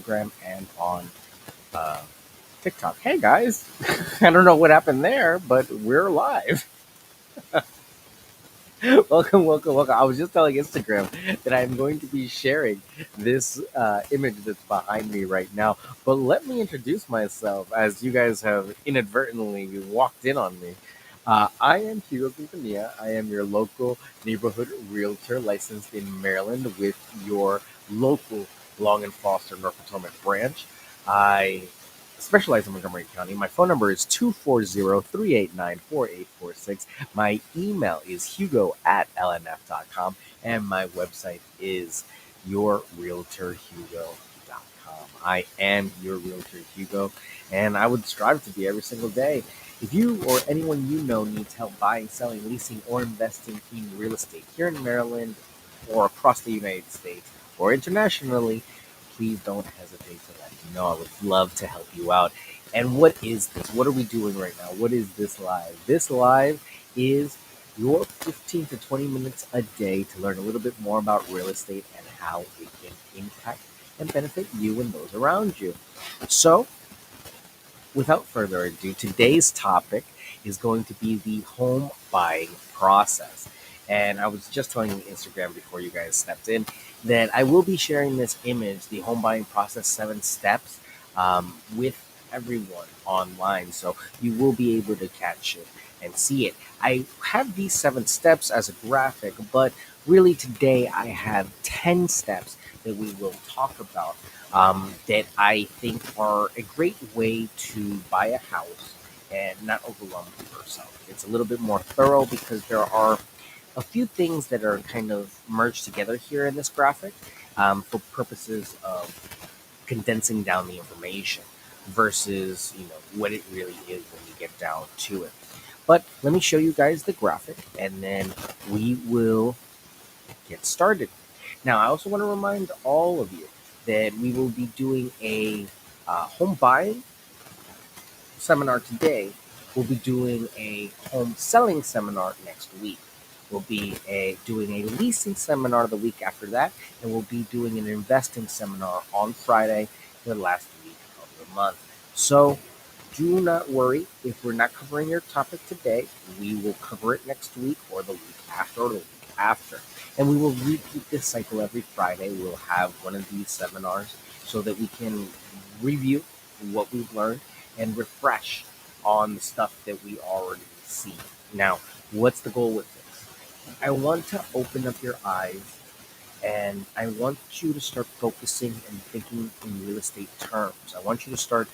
Instagram and on uh, TikTok. Hey guys, I don't know what happened there, but we're live. Welcome, welcome, welcome. I was just telling Instagram that I'm going to be sharing this image that's behind me right now. But let me introduce myself as you guys have inadvertently walked in on me. I am Hugo Quintanilla. I am your local neighborhood realtor licensed in Maryland with your local Long and Foster North Potomac branch. I specialize in Montgomery County. My phone number is 240-389-4846. My email is hugo@lnf.com, and my website is yourrealtorhugo.com. I am your realtor Hugo, and I would strive to be every single day. If you or anyone you know needs help buying, selling, leasing, or investing in real estate here in Maryland or across the United States or internationally, please don't hesitate to let me know. I would love to help you out. And what is this? What are we doing right now? What is this live? This live is your 15 to 20 minutes a day to learn a little bit more about real estate and how it can impact and benefit you and those around you. So, without further ado, today's topic is going to be the home buying process. And I was just telling Instagram before you guys stepped in that I will be sharing this image, the home buying process 7 steps, with everyone online. So you will be able to catch it and see it. I have these 7 steps as a graphic, but really today I have 10 steps that we will talk about that I think are a great way to buy a house and not overwhelm yourself. It's a little bit more thorough because there are a few things that are kind of merged together here in this graphic for purposes of condensing down the information versus what it really is when you get down to it. But let me show you guys the graphic and then we will get started. Now, I also want to remind all of you that we will be doing a home buying seminar today. We'll be doing a home selling seminar next week. We'll be doing a leasing seminar the week after that, and we'll be doing an investing seminar on Friday, the last week of the month. So do not worry if we're not covering your topic today. We will cover it next week or the week after or the week after. And we will repeat this cycle every Friday. We'll have one of these seminars so that we can review what we've learned and refresh on the stuff that we already see. Now, what's the goal with this? I want to open up your eyes and I want you to start focusing and thinking in real estate terms. I want you to start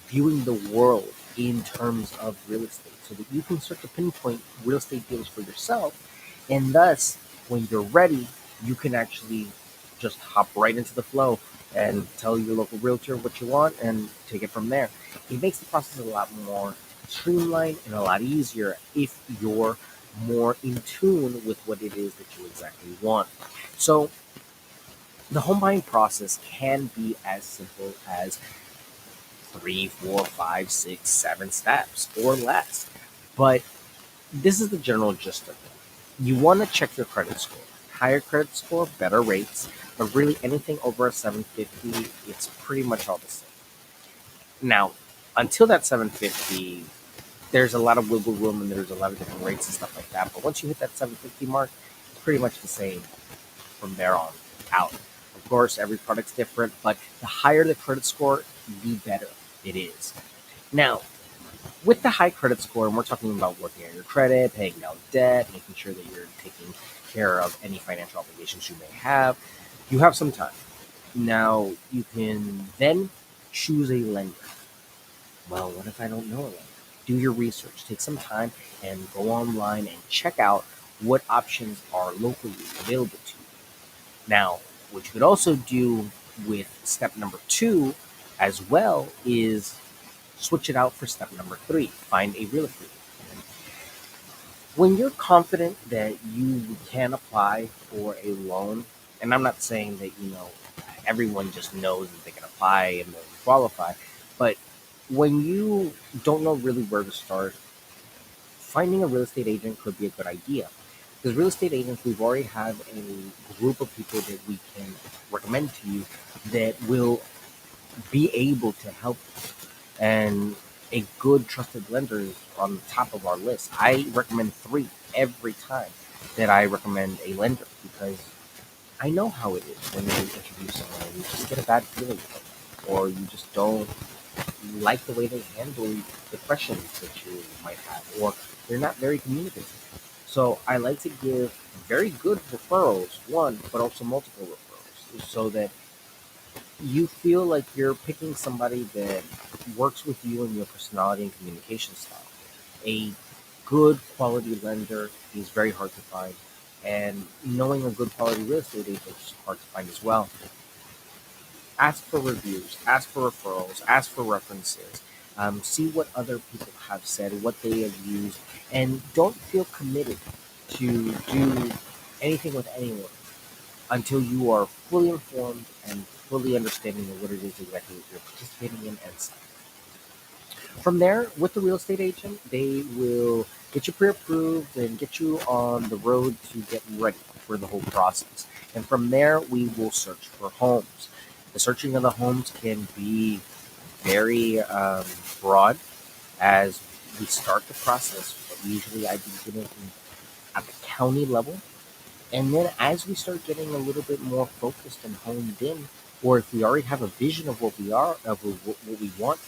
viewing the world in terms of real estate so that you can start to pinpoint real estate deals for yourself. And thus, when you're ready, you can actually just hop right into the flow and tell your local realtor what you want and take it from there. It makes the process a lot more streamlined and a lot easier if you're more in tune with what it is that you exactly want. So, the home buying process can be as simple as 3, 4, 5, 6, 7 steps or less. But this is the general gist of it. You want to check your credit score. Higher credit score, better rates, but really anything over a 750, it's pretty much all the same. Now, until that 750, there's a lot of wiggle room and there's a lot of different rates and stuff like that. But once you hit that 750 mark, it's pretty much the same from there on out. Of course, every product's different, but the higher the credit score, the better it is. Now, with the high credit score, and we're talking about working on your credit, paying down debt, making sure that you're taking care of any financial obligations you may have, you have some time. Now, you can then choose a lender. Well, what if I don't know a lender? Do your research, take some time and go online and check out what options are locally available to you. Now, what you could also do with step number 2 as well is switch it out for step number 3. Find a real estate agent. When you're confident that you can apply for a loan, and I'm not saying that, everyone just knows that they can apply and they qualify, but when you don't know really where to start, finding a real estate agent could be a good idea. Because real estate agents, we've already have a group of people that we can recommend to you that will be able to help. And a good trusted lender is on the top of our list. I recommend three every time that I recommend a lender, because I know how it is when you introduce someone and you just get a bad feeling from them, or you just don't like the way they handle the questions that you might have, or they're not very communicative. So I like to give very good referrals, one, but also multiple referrals, so that you feel like you're picking somebody that works with you and your personality and communication style. A good quality lender is very hard to find, and knowing a good quality real estate agent is hard to find as well. Ask for reviews, ask for referrals, ask for references, see what other people have said, what they have used, and don't feel committed to do anything with anyone until you are fully informed and fully understanding of what it is exactly that you're participating in and signing. From there, with the real estate agent, they will get you pre-approved and get you on the road to get ready for the whole process. And from there, we will search for homes. The searching of the homes can be very broad as we start the process. But usually, I begin it at the county level, and then as we start getting a little bit more focused and honed in, or if we already have a vision of what we want,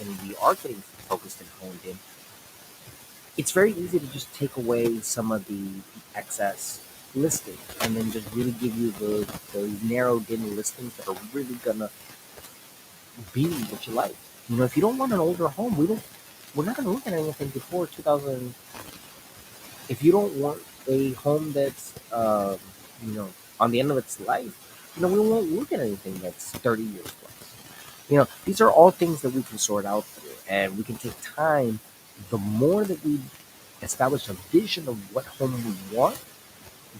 and we are getting focused and honed in, it's very easy to just take away some of the excess listing and then just really give you the narrowed in listings that are really gonna be what you like. If you don't want an older home, we're not gonna look at anything before 2000. If you don't want a home that's you know on the end of its life, we won't look at anything that's 30 years plus. These are all things that we can sort out through, and we can take time. The more that we establish a vision of what home we want,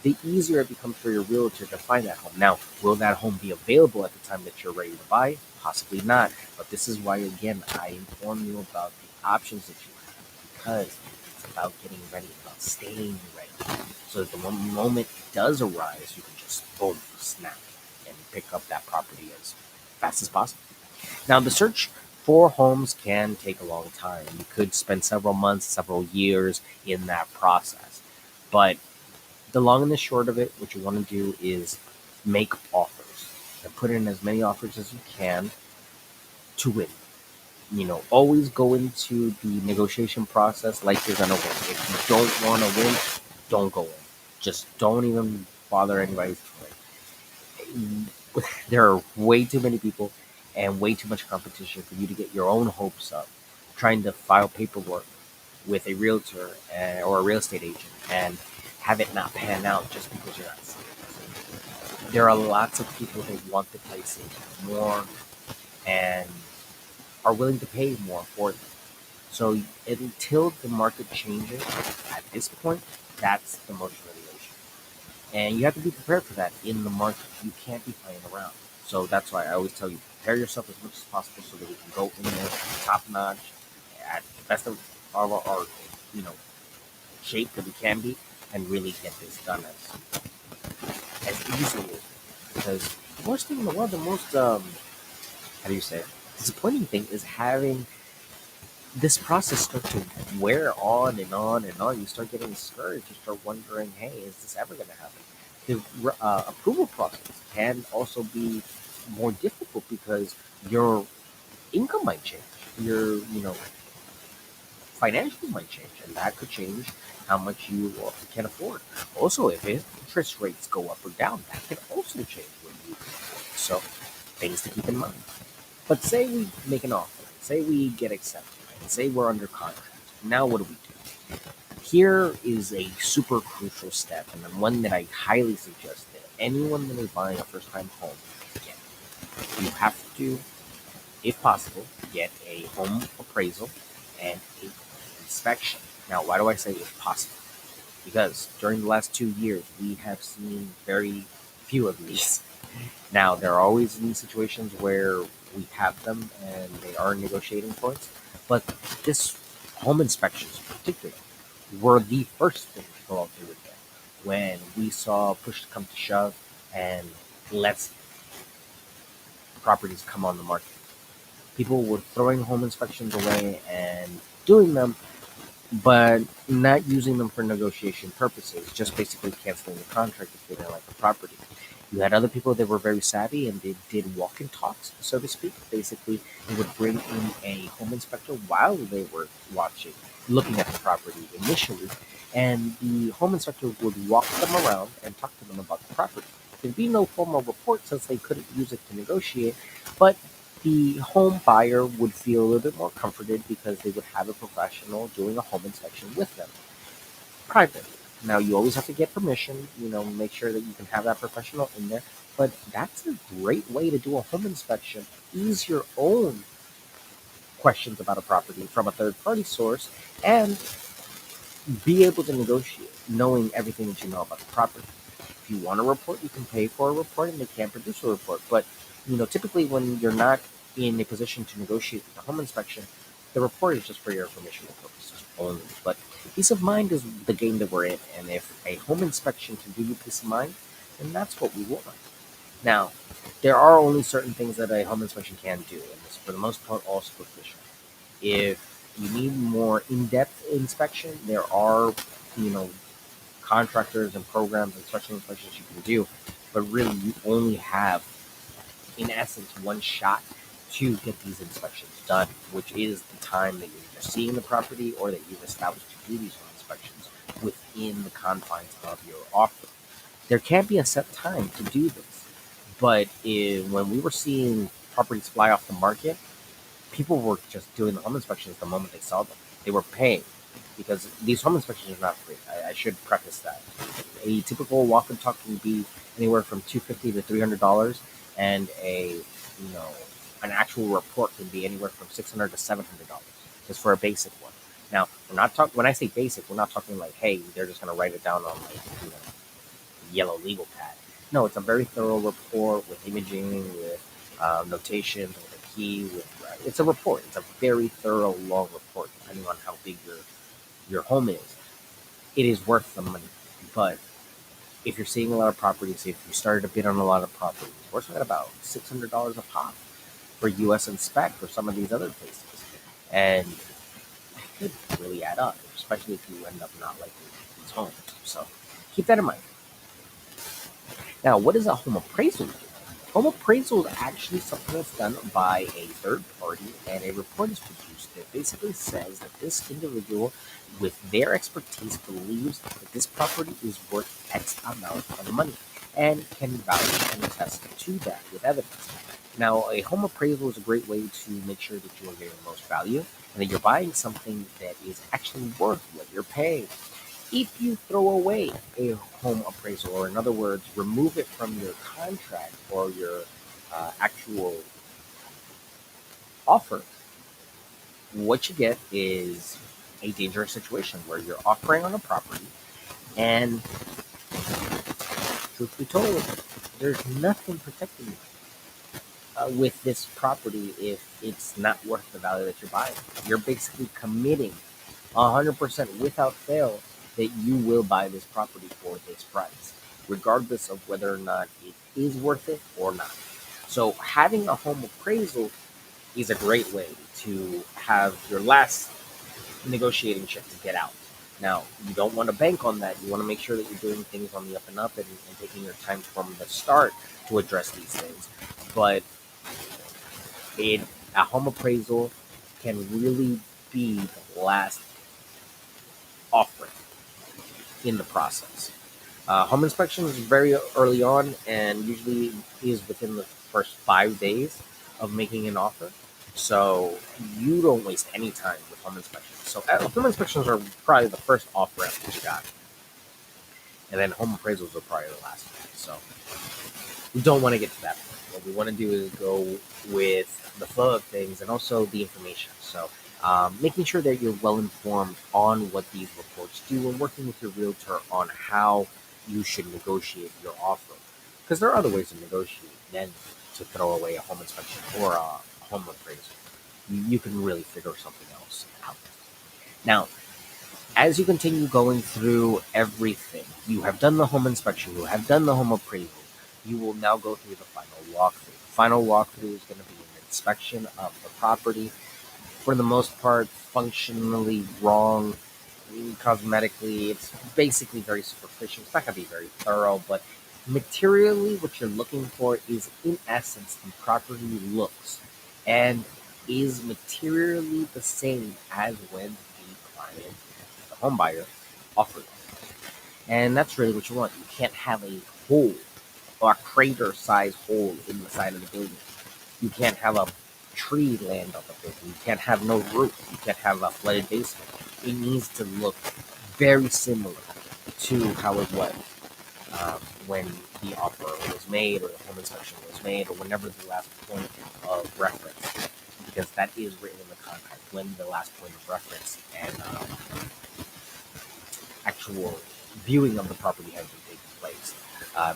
the easier it becomes for your realtor to find that home. Now, will that home be available at the time that you're ready to buy? Possibly not. But this is why, again, I inform you about the options that you have, because it's about getting ready, about staying ready. So that the moment it does arise, you can just boom, snap, and pick up that property as fast as possible. Now, the search for homes can take a long time. You could spend several months, several years in that process. But the long and the short of it, what you want to do is make offers and put in as many offers as you can to win. Always go into the negotiation process like you're gonna win. If you don't want to win, don't go in. Just don't even bother anybody's time. There are way too many people and way too much competition for you to get your own hopes up trying to file paperwork with a realtor or a real estate agent and have it not pan out just because you're not seeing it. There are lots of people who want the pricing more and are willing to pay more for them. So until the market changes, at this point, that's the motion of the ocean. And you have to be prepared for that in the market. You can't be playing around. So that's why I always tell you, prepare yourself as much as possible so that we can go in there top notch at the best of our shape that we can be and really get this done as easily as because the worst thing in the world, the most how do you say it, disappointing thing is having this process start to wear on and on and on. You start getting discouraged. You start wondering, hey, is this ever going to happen? The approval process can also be more difficult because your income might change. Your financials might change, and that could change how much you can afford. Also, if interest rates go up or down, that can also change what you can afford. So, things to keep in mind. But say we make an offer, say we get accepted, and say we're under contract. Now, what do we do? Here is a super crucial step, and one that I highly suggest that anyone that is buying a first-time home get. You have to, if possible, get a home appraisal and a inspection. Now, why do I say if possible? Because during the last 2 years, we have seen very few of these. Now, there are always these situations where we have them and they are negotiating points, but this home inspections in particular were the first thing to go out through with them when we saw push come to shove and less properties come on the market. People were throwing home inspections away and doing them, but not using them for negotiation purposes, just basically canceling the contract if they didn't like the property. You had other people that were very savvy and they did walk-in talks, so to speak. Basically, they would bring in a home inspector while they were looking at the property initially, and the home inspector would walk them around and talk to them about the property. There'd be no formal report since they couldn't use it to negotiate, but the home buyer would feel a little bit more comforted because they would have a professional doing a home inspection with them privately. Now, you always have to get permission, make sure that you can have that professional in there, but that's a great way to do a home inspection. Ease your own questions about a property from a third party source and be able to negotiate, knowing everything that you know about the property. If you want a report, you can pay for a report and they can produce a report. But typically when you're not in a position to negotiate with the home inspection, the report is just for your informational purposes only. But peace of mind is the game that we're in, and if a home inspection can give you peace of mind, then that's what we want. Now, there are only certain things that a home inspection can do, and it's for the most part all superficial. If you need more in-depth inspection, there are, you know, contractors and programs and special inspections you can do, but really you only have, in essence, one shot to get these inspections done, which is the time that you're either seeing the property or that you've established to do these home inspections within the confines of your offer. There can't be a set time to do this, but when we were seeing properties fly off the market, people were just doing the home inspections the moment they saw them. They were paying because these home inspections are not free. I should preface that. A typical walk and talk can be anywhere from $250 to $300, and an actual report can be anywhere from $600 to $700 just for a basic one. Now, we're not talking. When I say basic, we're not talking like, hey, they're just going to write it down on yellow legal pad. No, it's a very thorough report with imaging, with notations, with a key. It's a report. It's a very thorough, long report, depending on how big your home is. It is worth the money. But if you're seeing a lot of properties, if you started to bid on a lot of properties, we're talking about $600 a pop for US Inspect or some of these other places. And it could really add up, especially if you end up not liking these homes. So keep that in mind. Now, what does a home appraisal do? Home appraisal is actually something that's done by a third party, and a report is produced that basically says that this individual, with their expertise, believes that this property is worth X amount of money and can vouch and attest to that with evidence. Now, a home appraisal is a great way to make sure that you are getting the most value and that you're buying something that is actually worth what you're paying. If you throw away a home appraisal, or in other words, remove it from your contract or your actual offer, what you get is a dangerous situation where you're offering on a property, and truth be told, there's nothing protecting you with this property if it's not worth the value that you're buying. You're basically committing 100% without fail that you will buy this property for this price, regardless of whether or not it is worth it or not. So having a home appraisal is a great way to have your last negotiating chip to get out. Now, you don't want to bank on that. You want to make sure that you're doing things on the up and up, and taking your time from the start to address these things. But a home appraisal can really be the last offering in the process. Home inspection is very early on and usually is within the first 5 days of making an offer. So you don't waste any time with home inspections. So home inspections are probably the first off ramp that you got. And then home appraisals are probably the last one. So we don't want to get to that point. What we want to do is go with the flow of things and also the information. So making sure that you're well informed on what these reports do and working with your realtor on how you should negotiate your offer. Because there are other ways to negotiate than to throw away a home inspection or a home appraisal. You can really figure something else out. Now, as you continue going through everything, you have done the home inspection, you have done the home appraisal, you will now go through the final walkthrough. The final walkthrough is going to be an inspection of the property. For the most part, functionally wrong. Cosmetically, it's basically very superficial. It's not going to be very thorough, but materially, what you're looking for is, in essence, the property looks and is materially the same as when the client, the home buyer, offered it. And that's really what you want. You can't have a hole or a crater size hole in the side of the building. You can't have a tree land on the building. You can't have no roof. You can't have a flooded basement. It needs to look very similar to how it was when the offer was made or the home inspection was made or whenever the last point of reference, because that is written in the contract when the last point of reference and actual viewing of the property has been taking place.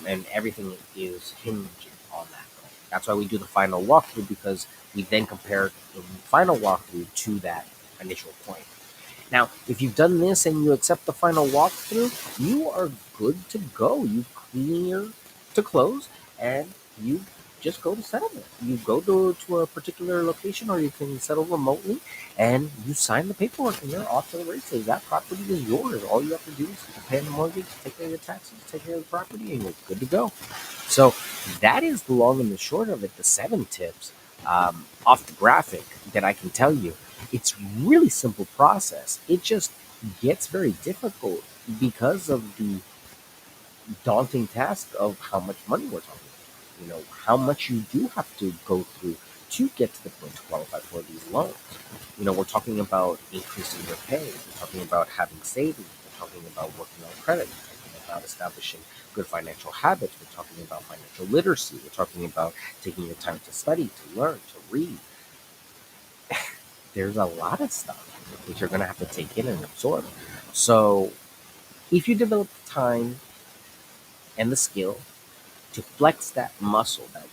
And everything is hinging on that. That's why we do the final walkthrough, because we then compare the final walkthrough to that initial point. Now, if you've done this and you accept the final walkthrough, you are good to go. You clear to close and you just go to settlement. You go to a particular location, or you can settle remotely, and you sign the paperwork and you're off to the races. That property is yours. All you have to do is pay the mortgage, take care of your taxes, take care of the property, and you're good to go. So that is the long and the short of it, the 7 tips off the graphic that I can tell you. It's really simple process. It just gets very difficult because of the daunting task of how much money we're talking about. How much you do have to go through to get to the point to qualify for these loans. We're talking about increasing your pay. We're talking about having savings. We're talking about working on credit. We're talking about establishing good financial habits. We're talking about financial literacy. We're talking about taking your time to study, to learn, to read. There's a lot of stuff that you're going to have to take in and absorb. So if you develop the time and the skill to flex that muscle, that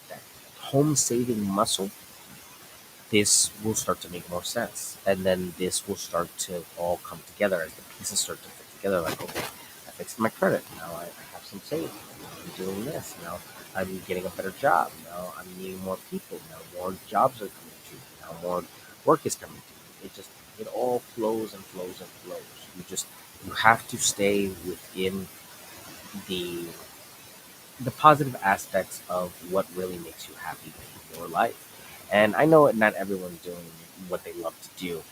home saving muscle, this will start to make more sense. And then this will start to all come together as the pieces start to fit together. Like, okay, I fixed my credit. Now I have some savings. Now I'm doing this. Now I'm getting a better job. Now I'm meeting more people. Now more jobs are coming to me. Now more work is coming to me. It all flows and flows and flows. You have to stay within the the positive aspects of what really makes you happy in your life. And I know not everyone doing what they love to do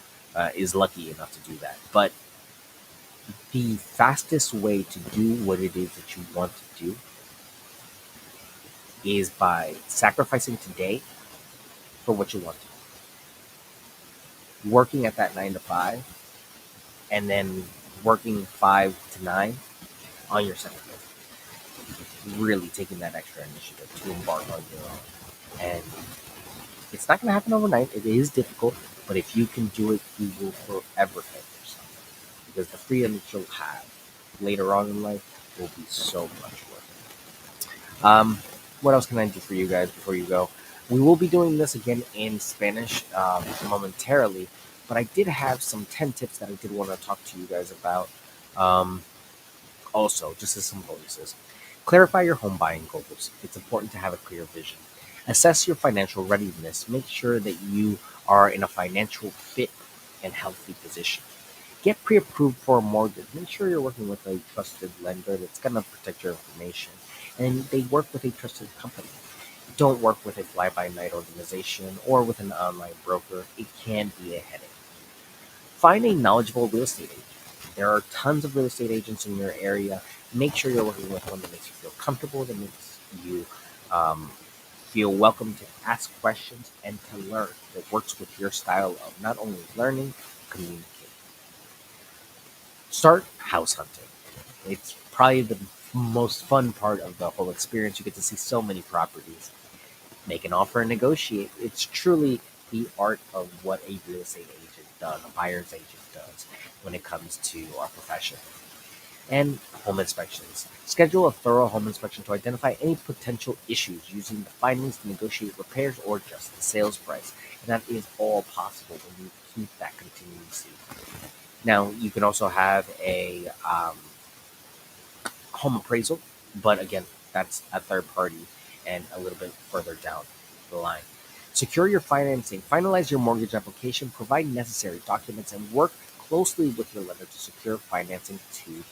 is lucky enough to do that. But the fastest way to do what it is that you want to do is by sacrificing today for what you want to do. Working at that 9 to 5 and then working 5 to 9 on your second business. Really taking that extra initiative to embark on your own. And it's not going to happen overnight. It is difficult, but if you can do it, you will forever thank yourself, because the freedom that you'll have later on in life will be so much worth it. What else can I do for you guys before you go? We will be doing this again in Spanish momentarily, but I did have some 10 tips that I did want to talk to you guys about. Um, Also, just as some bonuses, clarify your home buying goals. It's important to have a clear vision. Assess your financial readiness. Make sure that you are in a financial fit and healthy position. Get pre approved for a mortgage. Make sure you're working with a trusted lender that's going to protect your information. And they work with a trusted company. Don't work with a fly by night organization or with an online broker. It can be a headache. Find a knowledgeable real estate agent. There are tons of real estate agents in your area. Make sure you're working with one that makes you feel comfortable, that makes you um, feel welcome to ask questions and to learn, that works with your style of not only learning, communicating. Start house hunting. It's probably the most fun part of the whole experience. You get to see so many properties, make an offer and negotiate. It's truly the art of what a real estate agent does, a buyer's agent does when it comes to our profession. And home inspections. Schedule a thorough home inspection to identify any potential issues using the findings to negotiate repairs or just the sales price. And that is all possible when you keep that contingency. Now, you can also have a home appraisal, but again, that's a third party and a little bit further down the line. Secure your financing, finalize your mortgage application, provide necessary documents, and work closely with your lender to secure financing to your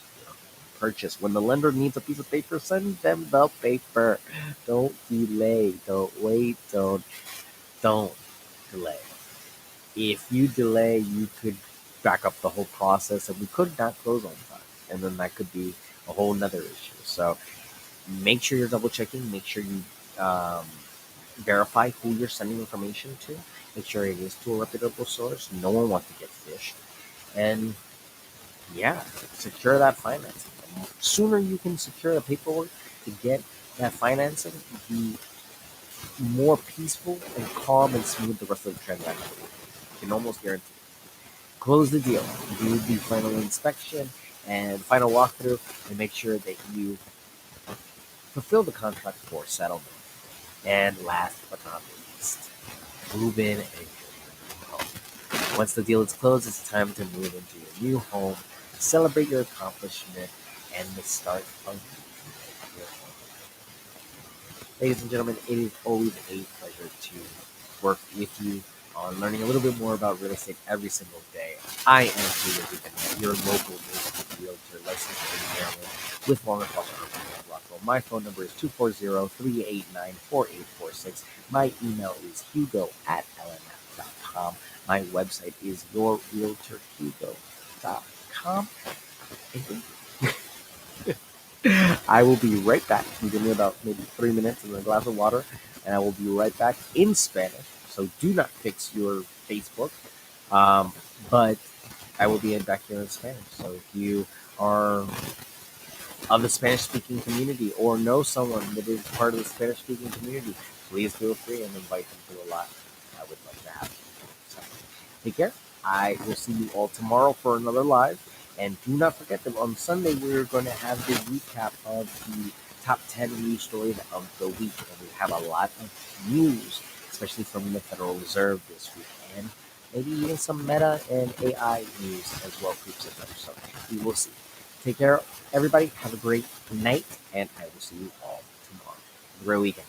purchase. When the lender needs a piece of paper, send them the paper. Don't delay. Don't wait. Don't delay. If you delay, you could back up the whole process, and we could not close on time, and then that could be a whole nother issue. So make sure you're double checking. Make sure you verify who you're sending information to. Make sure it is to a reputable source. No one wants to get fished. And yeah, secure that financing. The sooner you can secure the paperwork to get that financing, the more peaceful and calm and smooth the rest of the transaction will be. You can almost guarantee it. Close the deal, do the final inspection and final walkthrough, and make sure that you fulfill the contract for settlement. And last but not least, move in and enjoy your new home. Once the deal is closed, it's time to move into your new home, celebrate your accomplishment, and the start of your home. Ladies and gentlemen, it is always a pleasure to work with you on learning a little bit more about real estate every single day. I am Peter Dugan, your local neighborhood realtor licensed in Maryland with Walnut Falls, Rockwell. My phone number is 240-389-4846. My email is hugo@lnf.com. My website is yourrealtorhugo.com. And I will be right back. You give me about maybe 3 minutes and a glass of water, and I will be right back in Spanish. So do not fix your Facebook. But I will be back here in Spanish. So if you are of the Spanish speaking community or know someone that is part of the Spanish speaking community, please feel free and invite them to the live. I would love to have you. So take care. I will see you all tomorrow for another live. And do not forget that on Sunday we're going to have the recap of the top 10 news stories of the week. And we have a lot of news, especially from the Federal Reserve this week. And maybe even some meta and AI news as well creeps in there. So we will see. Take care, everybody. Have a great night, and I will see you all tomorrow. Have a great weekend.